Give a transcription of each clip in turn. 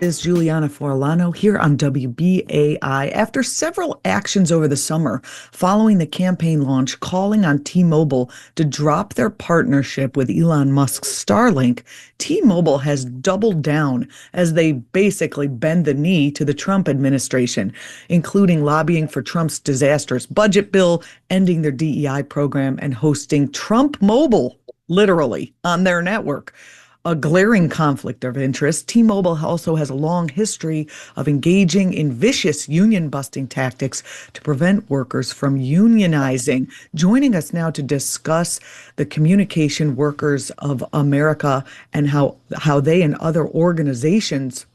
Is Julianna Forlano here on WBAI. After several actions over the summer following the campaign launch calling on T-Mobile to drop their partnership with Elon Musk's Starlink, T-Mobile has doubled down as they basically bend the knee to the Trump administration, including lobbying for Trump's disastrous budget bill, ending their DEI program, and hosting Trump Mobile, literally, on their network. A glaring conflict of interest. T-Mobile also has a long history of engaging in vicious union-busting tactics to prevent workers from unionizing. Joining us now to discuss the Communication Workers of America and how they and other organizations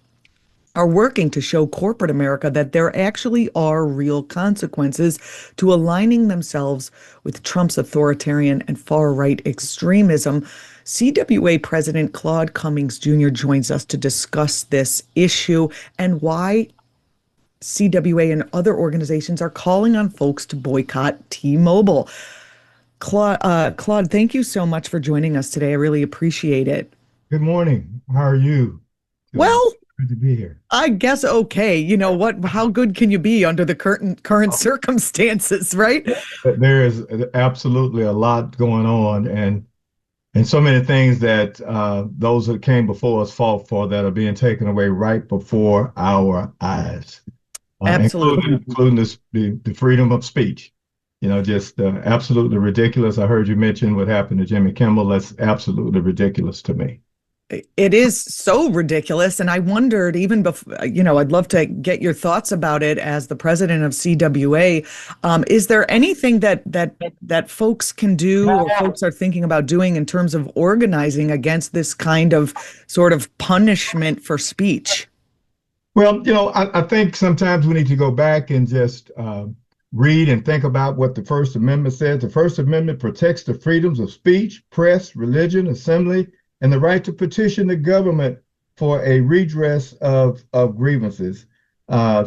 are working to show corporate America that there actually are real consequences to aligning themselves with Trump's authoritarian and far-right extremism. CWA President Claude Cummings Jr. joins us to discuss this issue and why CWA and other organizations are calling on folks to boycott T-Mobile. Claude, thank you so much for joining us today. I really appreciate it. Good morning. How are you? Well, good to be here. I guess okay. You know what? How good can you be under the current circumstances, right? There is absolutely a lot going on, and so many things that those that came before us fought for that are being taken away right before our eyes. Absolutely, including the freedom of speech. You know, just absolutely ridiculous. I heard you mention what happened to Jimmy Kimmel. That's absolutely ridiculous to me. It is so ridiculous. And I wondered, even before, I'd love to get your thoughts about it as the president of CWA. Is there anything that folks can do or folks are thinking about doing in terms of organizing against this kind of sort of punishment for speech? Well, I think sometimes we need to go back and just read and think about what the First Amendment says. The First Amendment protects the freedoms of speech, press, religion, assembly, and the right to petition the government for a redress of grievances.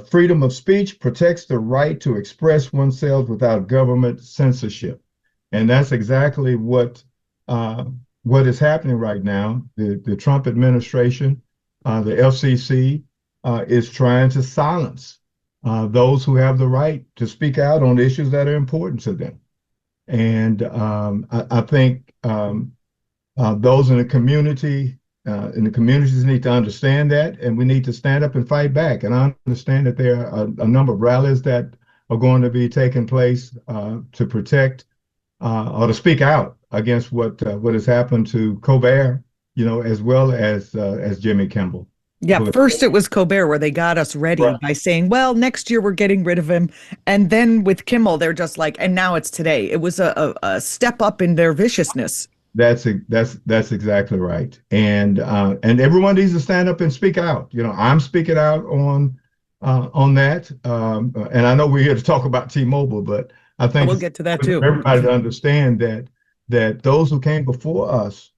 Freedom of speech protects the right to express oneself without government censorship. And that's exactly what is happening right now. The Trump administration, the FCC, is trying to silence those who have the right to speak out on issues that are important to them. And I think those in the communities need to understand that, and we need to stand up and fight back. And I understand that there are a number of rallies that are going to be taking place to protect or to speak out against what has happened to Colbert, as well as Jimmy Kimmel. Yeah, first it was Colbert where they got us ready by saying, well, next year we're getting rid of him. And then with Kimmel, they're just like, and now it's today. It was a step up in their viciousness. That's exactly right. And everyone needs to stand up and speak out. I'm speaking out on that. And I know we're here to talk about T-Mobile, but I think we'll get to that too. Everybody to understand that those who came before us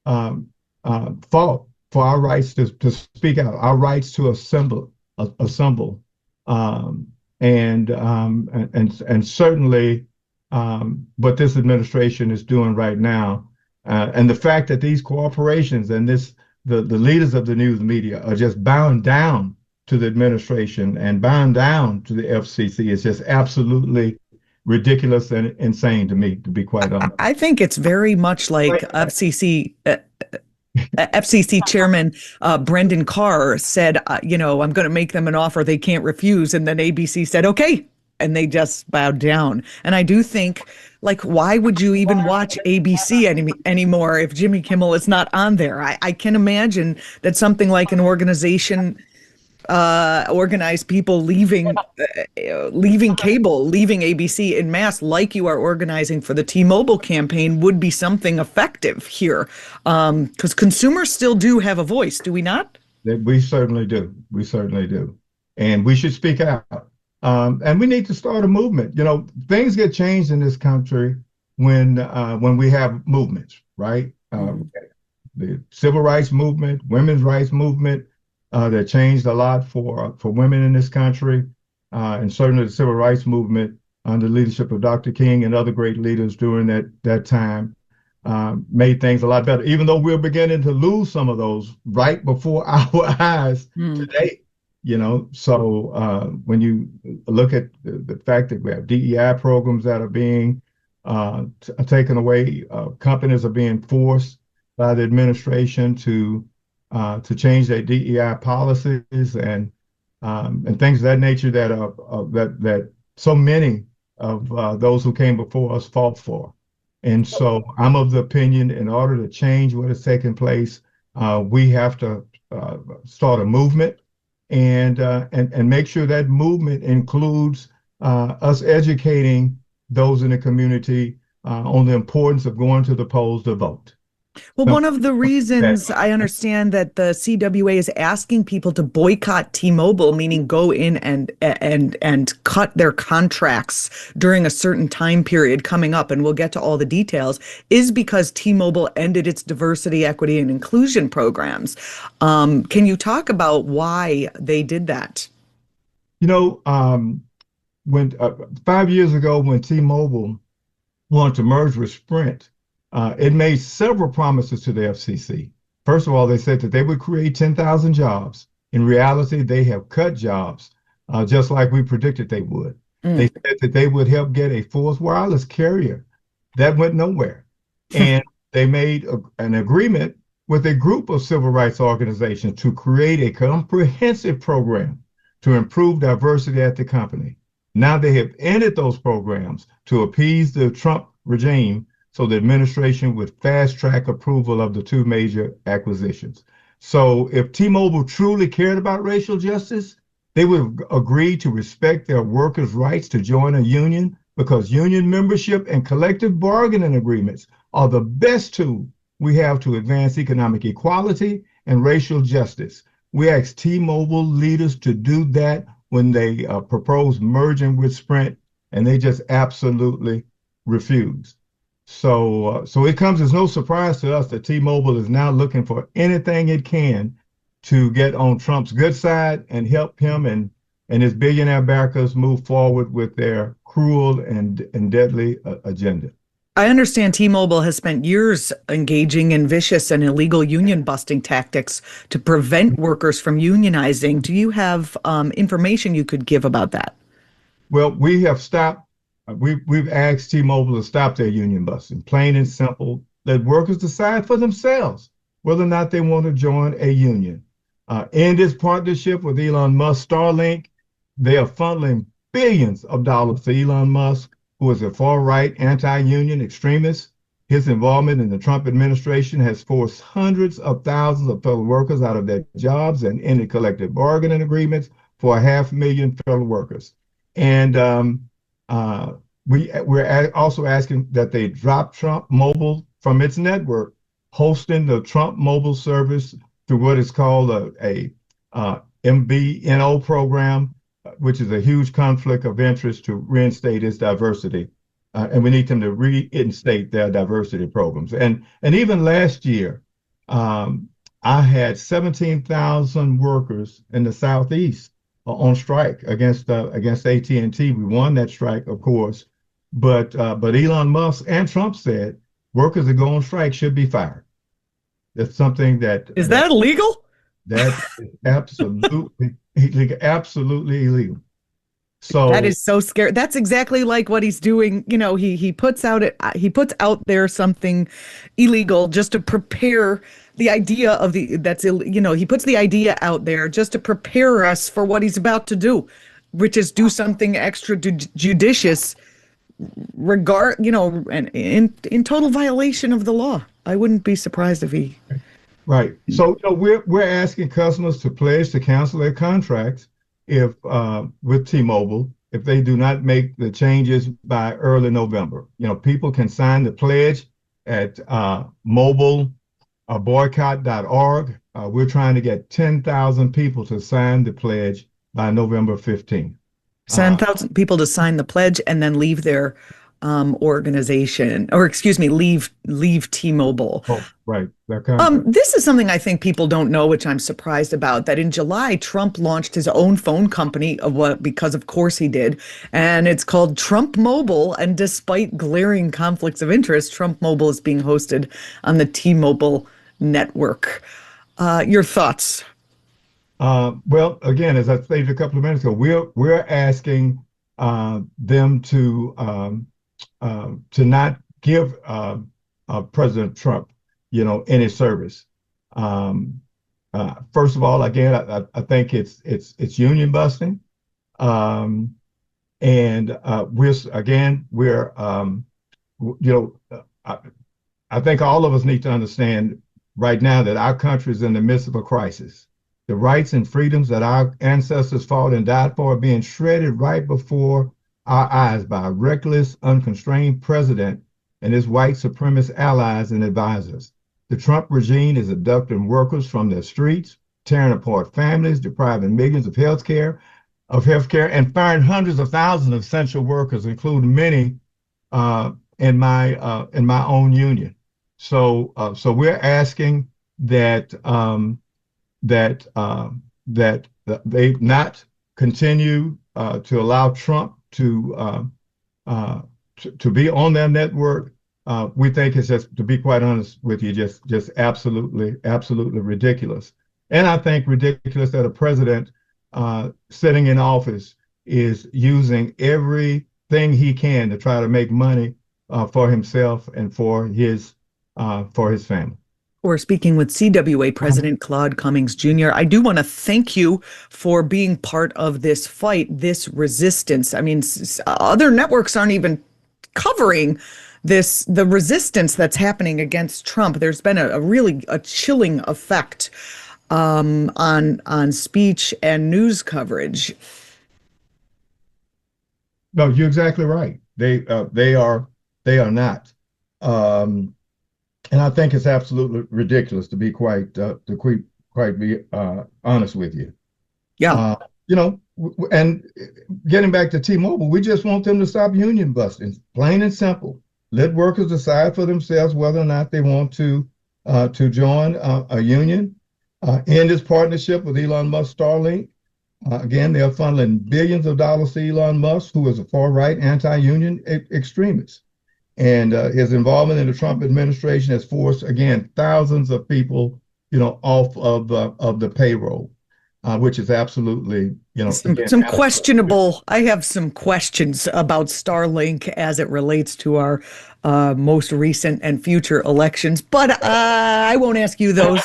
fought for our rights to speak out, our rights to assemble. And certainly what this administration is doing right now. And the fact that these corporations and the leaders of the news media are just bound down to the administration and bound down to the FCC is just absolutely ridiculous and insane to me, to be quite honest. I think it's very much like FCC Chairman Brendan Carr said, I'm going to make them an offer they can't refuse. And then ABC said, okay. And they just bowed down. And I do think, why would you even watch ABC anymore if Jimmy Kimmel is not on there? I can imagine that something like an organization, organized people leaving cable, leaving ABC en masse, like you are organizing for the T-Mobile campaign, would be something effective here. Because consumers still do have a voice, do we not? We certainly do. We certainly do. And we should speak out. And we need to start a movement. Things get changed in this country when we have movements, right? The civil rights movement, women's rights movement, that changed a lot for women in this country, and certainly the civil rights movement under the leadership of Dr. King and other great leaders during that time. made things a lot better, even though we're beginning to lose some of those right before our eyes Mm. today. So when you look at the fact that we have DEI programs that are being taken away, companies are being forced by the administration to change their DEI policies and things of that nature that are that so many of those who came before us fought for. And so I'm of the opinion, in order to change what is taking place, we have to start a movement and make sure that movement includes us educating those in the community on the importance of going to the polls to vote. Well, So one of the reasons I understand that the CWA is asking people to boycott T-Mobile, meaning go in and cut their contracts during a certain time period coming up, and we'll get to all the details, is because T-Mobile ended its diversity, equity, and inclusion programs. Can you talk about why they did that? you know, when 5 years ago, when T-Mobile wanted to merge with Sprint, it made several promises to the FCC. First of all, they said that they would create 10,000 jobs. In reality, they have cut jobs, just like we predicted they would. They Mm. said that they would help get a fourth wireless carrier. That went nowhere. And they made an agreement with a group of civil rights organizations to create a comprehensive program to improve diversity at the company. Now they have ended those programs to appease the Trump regime so the administration would fast track approval of the two major acquisitions. So if T-Mobile truly cared about racial justice, they would have agreed to respect their workers' rights to join a union, because union membership and collective bargaining agreements are the best tool we have to advance economic equality and racial justice. We asked T-Mobile leaders to do that when they proposed merging with Sprint, and they just absolutely refused. So it comes as no surprise to us that T-Mobile is now looking for anything it can to get on Trump's good side and help him and his billionaire backers move forward with their cruel and deadly agenda. I understand T-Mobile has spent years engaging in vicious and illegal union busting tactics to prevent workers from unionizing. Do you have information you could give about that? Well, we have stopped. We've asked T-Mobile to stop their union busting, plain and simple. Let workers decide for themselves whether or not they want to join a union. In this partnership with Elon Musk, Starlink, they are funneling billions of dollars to Elon Musk, who is a far-right anti-union extremist. His involvement in the Trump administration has forced hundreds of thousands of fellow workers out of their jobs and ended collective bargaining agreements for 500,000 fellow workers. And we're also asking that they drop Trump Mobile from its network, hosting the Trump Mobile service through what is called a MVNO program, which is a huge conflict of interest, to reinstate its diversity. And we need them to reinstate their diversity programs. And even last year, I had 17,000 workers in the Southeast on strike against AT&T. We won that strike, of course, but Elon Musk and Trump said workers that go on strike should be fired. That's something that Is that illegal? that is absolutely illegal. That So is so scary. That's exactly like what he's doing. You know, he puts out there something illegal just to prepare the idea of he puts the idea out there just to prepare us for what he's about to do, which is do something extra judicious, and in total violation of the law. I wouldn't be surprised if he. right. So we're asking customers to pledge to cancel their contracts if with T-Mobile if they do not make the changes by early November. People can sign the pledge at mobileBoycott.org. We're trying to get 10,000 people to sign the pledge by November 15th. 10,000 people to sign the pledge and then leave their organization, or excuse me, leave T-Mobile. Oh, right. That contract. This is something I think people don't know, which I'm surprised about, that in July, Trump launched his own phone company because of course he did. And it's called Trump Mobile. And despite glaring conflicts of interest, Trump Mobile is being hosted on the T-Mobile network. Your thoughts? Well, again, as I stated a couple of minutes ago, we're asking them to not give President Trump, any service. First of all, again, I think it's union busting, and I think all of us need to understand right now that our country is in the midst of a crisis. The rights and freedoms that our ancestors fought and died for are being shredded right before our eyes by a reckless, unconstrained president and his white supremacist allies and advisors. The Trump regime is abducting workers from their streets, tearing apart families, depriving millions of healthcare, and firing hundreds of thousands of essential workers, including many in my own union. So we're asking that they not continue to allow Trump to be on their network. We think it's just, to be quite honest with you, just absolutely ridiculous. And I think ridiculous that a president sitting in office is using everything he can to try to make money for himself and for his family. We're speaking with CWA President Claude Cummings Jr. I do want to thank you for being part of this fight, this resistance. I mean, other networks aren't even covering the resistance that's happening against Trump. There's been a really chilling effect on speech and news coverage. No, you're exactly right. They are not. And I think it's absolutely ridiculous, to be quite honest with you. Yeah. And getting back to T-Mobile, we just want them to stop union busting, plain and simple. Let workers decide for themselves whether or not they want to join a union. End this partnership with Elon Musk Starlink. Again, they're funneling billions of dollars to Elon Musk, who is a far-right anti-union extremist. And his involvement in the Trump administration has forced, again, thousands of people, off of the payroll, which is absolutely, some questionable. I have some questions about Starlink as it relates to our most recent and future elections, but I won't ask you those.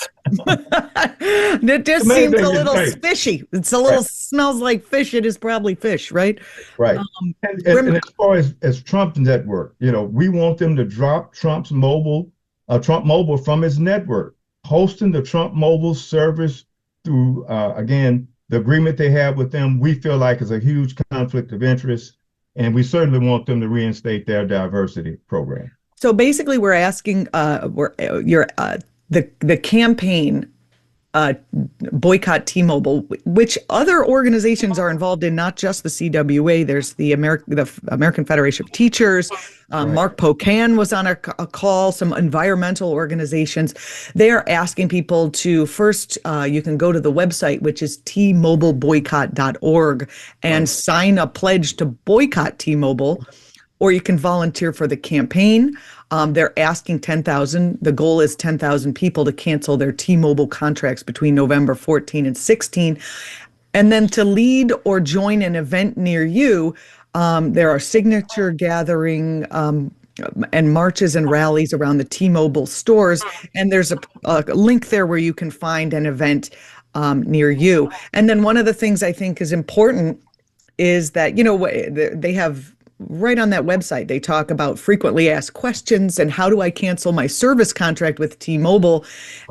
It just seems a little fishy. It's a little smells like fish. It is probably fish, right? Right. And as far as Trump's network, we want them to drop Trump Mobile from its network, hosting the Trump Mobile service through, again, the agreement they have with them. We feel like is a huge conflict of interest, and we certainly want them to reinstate their diversity program. So basically, we're asking, the campaign boycott T-Mobile, which other organizations are involved in, not just the CWA. There's the American Federation of Teachers. Mark Pocan was on a call, some environmental organizations. They are asking people to first, you can go to the website, which is tmobileboycott.org, and sign a pledge to boycott T-Mobile, or you can volunteer for the campaign. They're asking 10,000. The goal is 10,000 people to cancel their T-Mobile contracts between November 14 and 16. And then to lead or join an event near you, there are signature gathering and marches and rallies around the T-Mobile stores. And there's a link there where you can find an event near you. And then one of the things I think is important is that, they have right on that website, they talk about frequently asked questions and how do I cancel my service contract with T-Mobile,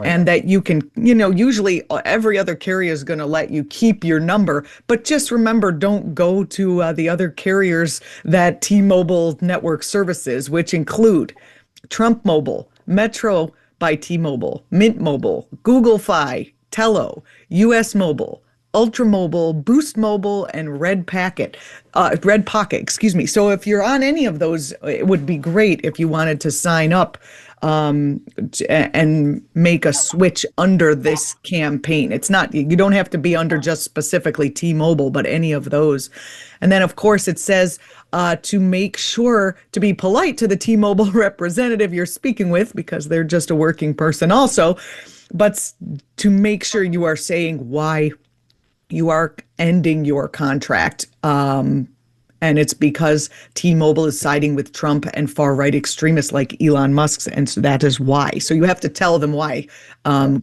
and that you can, usually every other carrier is going to let you keep your number, but just remember, don't go to the other carriers that T-Mobile network services, which include Trump Mobile, Metro by T-Mobile, Mint Mobile, Google Fi, Tello, US Mobile, Ultra Mobile, Boost Mobile, and Red Pocket, excuse me. So if you're on any of those, it would be great if you wanted to sign up and make a switch under this campaign. It's not, you don't have to be under just specifically T-Mobile, but any of those. And then, of course, it says to make sure to be polite to the T-Mobile representative you're speaking with, because they're just a working person also, but to make sure you are saying why you are ending your contract. And it's because T-Mobile is siding with Trump and far-right extremists like Elon Musk's, and so that is why. So you have to tell them why,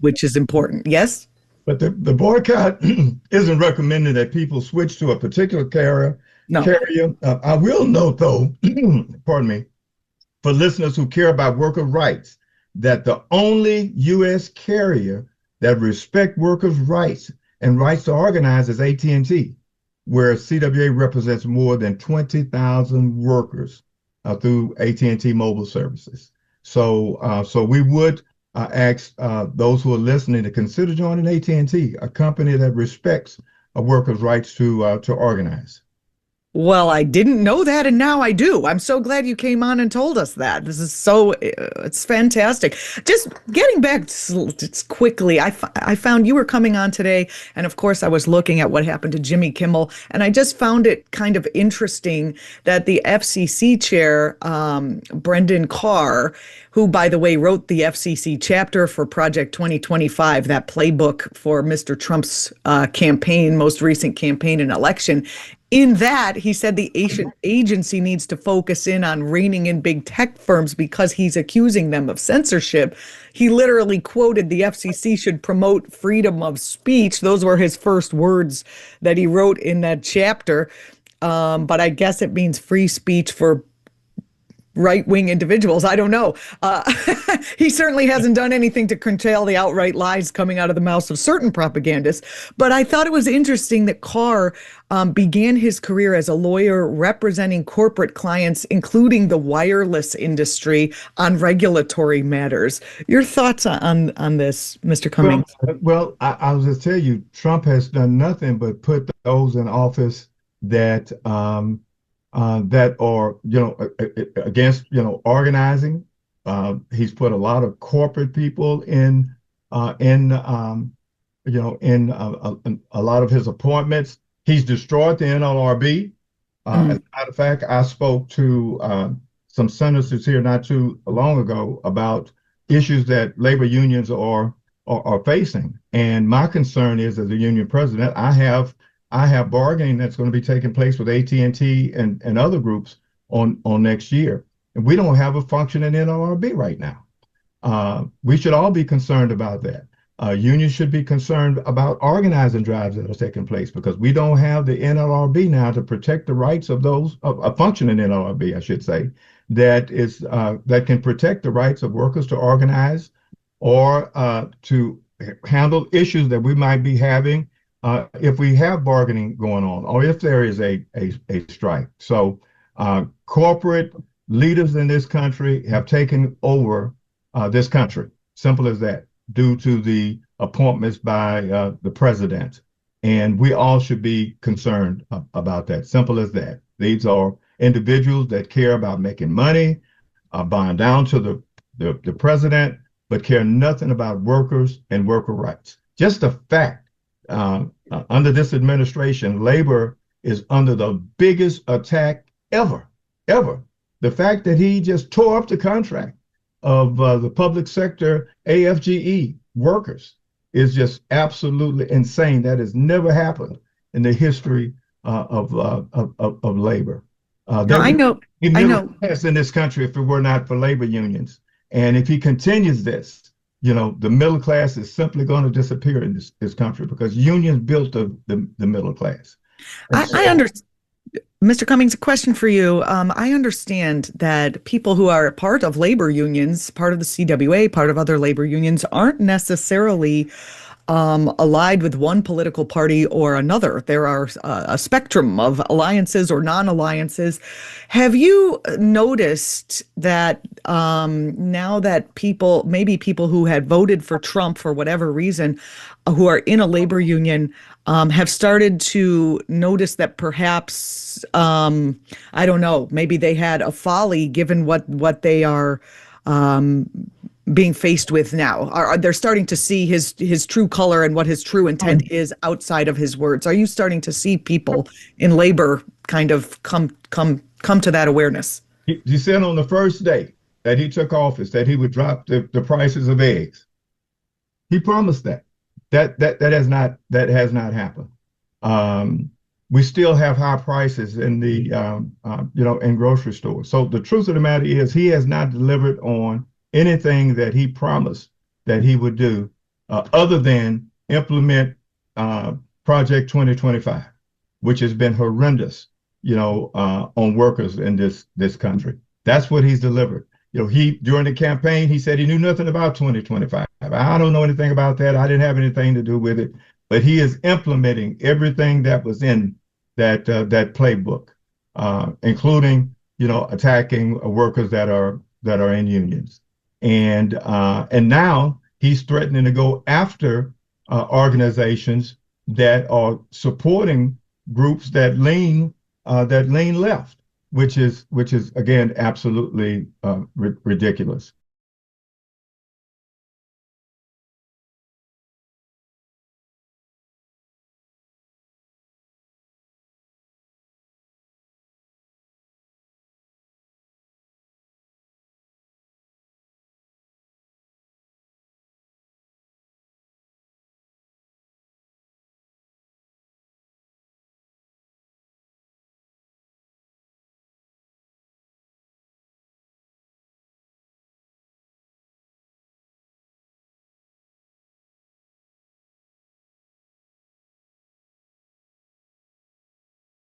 which is important. Yes? But the boycott isn't recommending that people switch to a particular carrier. No. I will note, though, pardon me, for listeners who care about worker rights, that the only U.S. carrier that respect workers' rights and rights to organize is AT&T, where CWA represents more than 20,000 workers through AT&T mobile services. So we would ask those who are listening to consider joining AT&T, a company that respects workers' rights to organize. Well, I didn't know that, and now I do. I'm so glad you came on and told us that. This is it's fantastic. Just getting back just quickly, I found you were coming on today, and of course, I was looking at what happened to Jimmy Kimmel, and I just found it kind of interesting that the FCC chair, Brendan Carr, who, by the way, wrote the FCC chapter for Project 2025, that playbook for Mr. Trump's campaign, most recent campaign and election. In that, he said the agency needs to focus in on reining in big tech firms because he's accusing them of censorship. He literally quoted the FCC should promote freedom of speech. Those were his first words that he wrote in that chapter. But I guess it means free speech for right-wing individuals. I don't know. He certainly hasn't done anything to curtail the outright lies coming out of the mouths of certain propagandists. But I thought it was interesting that Carr began his career as a lawyer representing corporate clients, including the wireless industry, on regulatory matters. Your thoughts on this, Mr. Cummings? Well, I'll just tell you, Trump has done nothing but put those in office that that are, against, organizing. He's put a lot of corporate people in a lot of his appointments. He's destroyed the NLRB. As a matter of fact, I spoke to some senators here not too long ago about issues that labor unions are facing. And my concern is, as a union president, I have bargaining that's going to be taking place with AT&T and other groups on next year. And we don't have a functioning NLRB right now. We should all be concerned about that. Unions should be concerned about organizing drives that are taking place because we don't have the NLRB now to protect the rights of those, a functioning NLRB, I should say, that can protect the rights of workers to organize or to handle issues that we might be having if we have bargaining going on or if there is a strike. So corporate leaders in this country have taken over this country, simple as that, due to the appointments by the president. And we all should be concerned about that, simple as that. These are individuals that care about making money, buying down to the president, but care nothing about workers and worker rights. Just the fact under this administration, labor is under the biggest attack ever. The fact that he just tore up the contract of the public sector AFGE workers is just absolutely insane. That has never happened in the history of labor. No, I know. In this country, if it were not for labor unions, and if he continues this, the middle class is simply going to disappear in this country because unions built the middle class. I understand. Mr. Cummings, a question for you. I understand that people who are part of labor unions, part of the CWA, part of other labor unions, aren't necessarily allied with one political party or another. There are a spectrum of alliances or non-alliances. Have you noticed that now that maybe people who had voted for Trump for whatever reason, who are in a labor union, have started to notice that perhaps, I don't know, maybe they had a folly given what they are um, being faced with now? They're starting to see his true color and what his true intent is outside of his words? Are you starting to see people in labor kind of come to that awareness? He said on the first day that he took office that he would drop the prices of eggs. He promised that. That has not happened. We still have high prices in the in grocery stores. So the truth of the matter is he has not delivered on anything that he promised that he would do, other than implement Project 2025, which has been horrendous, on workers in this country. That's what he's delivered. He during the campaign he said he knew nothing about 2025. I don't know anything about that. I didn't have anything to do with it. But he is implementing everything that was in that playbook, including attacking workers that are in unions. And now he's threatening to go after organizations that are supporting groups that lean left, which is again absolutely ridiculous.